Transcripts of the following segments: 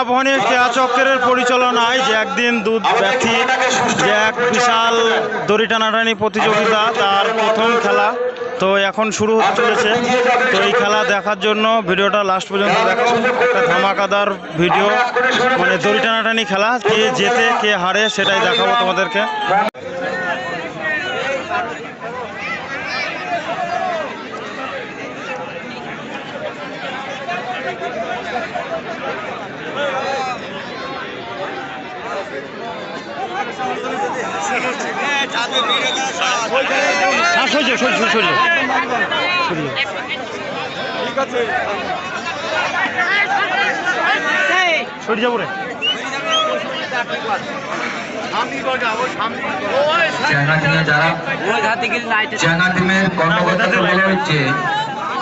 আবাহনী ক্রীড়া চক্রের পরিচালনায় যে একদিন দুধ ব্যথী যে এক বিশাল দড়ি টানাটানি প্রতিযোগিতা তার প্রথম খেলা তো এখন শুরু হতে চলেছে। তো এই খেলা দেখার জন্য ভিডিওটা লাস্ট পর্যন্ত দেখো। একটা ধামাকাদার ভিডিও, মানে দড়ি টানাটানি খেলা, কে জেতে কে হারে সেটাই দেখাবো তোমাদেরকে।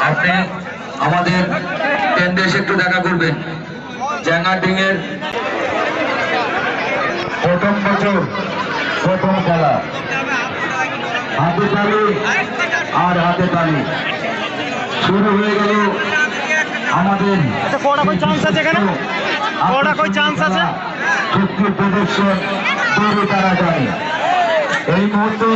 আপনি আমাদের কেন্দ্রে এসে একটু দেখা করবেন। চ্যাঙ্গাটিংয়ের প্রথম বছর প্রথম খেলা, হাতে তালি আর হাতে তালি শুরু হয়ে গেল আমাদের শক্তি প্রদর্শন তৈরি করা যায় এই মুহূর্তে।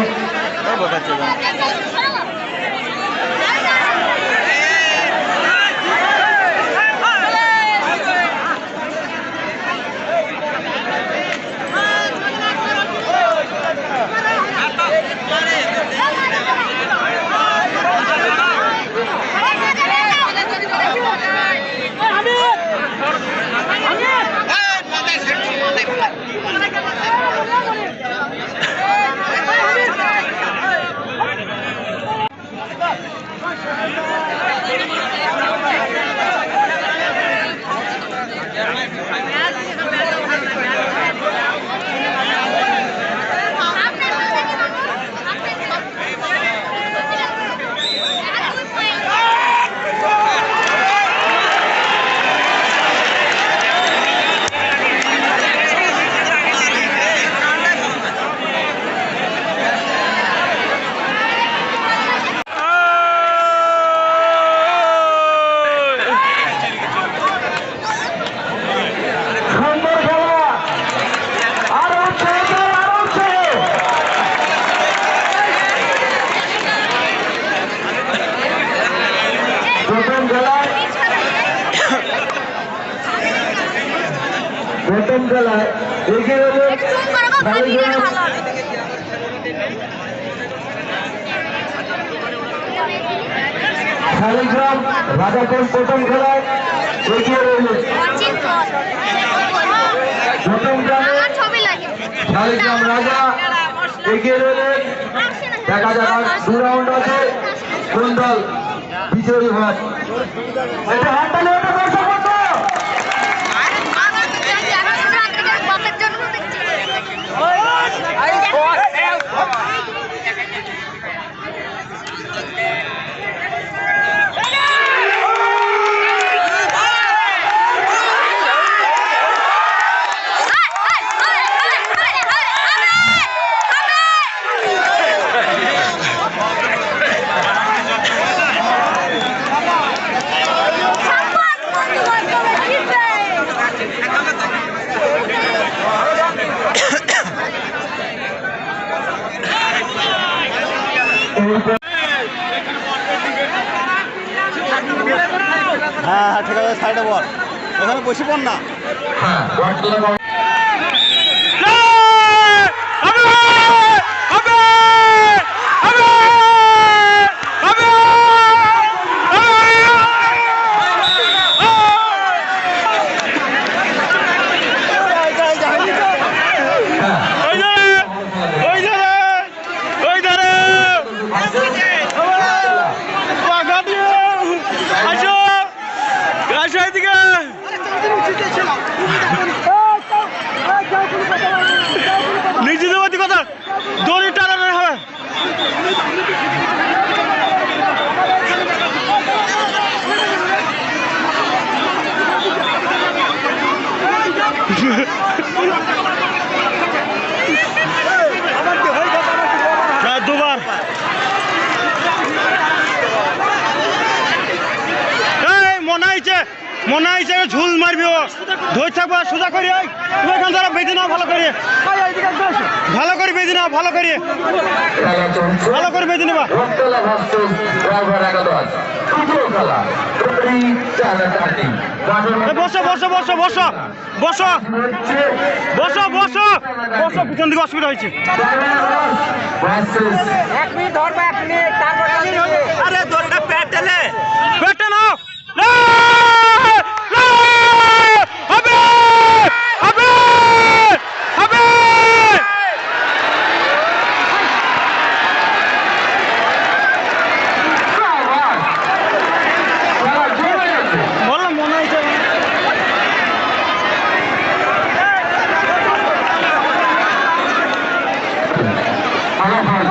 প্রথম খেলায় এগিয়ে শালিগ্রাম রাজাপুর। প্রথম খেলায় এগিয়ে রইলেন প্রথম গ্রামে শালিগ্রাম রাজা এগিয়ে রইলেন। দেখা যাক 2 রাউন্ড আছে, কোন দল বিজয়ী হয়। এটা হাততালি, এটা দর্শক বন্ধু। হ্যাঁ ঠিক আছে, সাইডে বল, ওখানে বসে পড় না। মনে হয়েছে ঝুল মারবি ও ধরে থাকবো সোজা করি তুমি এখান দ্বারা বেঁধে নাও ভালো করে ভালো করে বেঁধে নাও ভালো করে খেলা চলছে ভালো করে বেঁধে নেবা রূপতলা ভার্সেস ড্রাইভার একাদশ তৃতীয় খেলা টুকরি চালাচালি বসো বসো বসো বসো বসো বসো বসো বসো পিছন দিকে অসুবিধা হয়েছে ভার্সেস আরে দরটা প্যাটেলে প্যাটে নাও হবে হবে হবে খেলা জমে গেছে বললাম মনে হয়েছে ফলাফল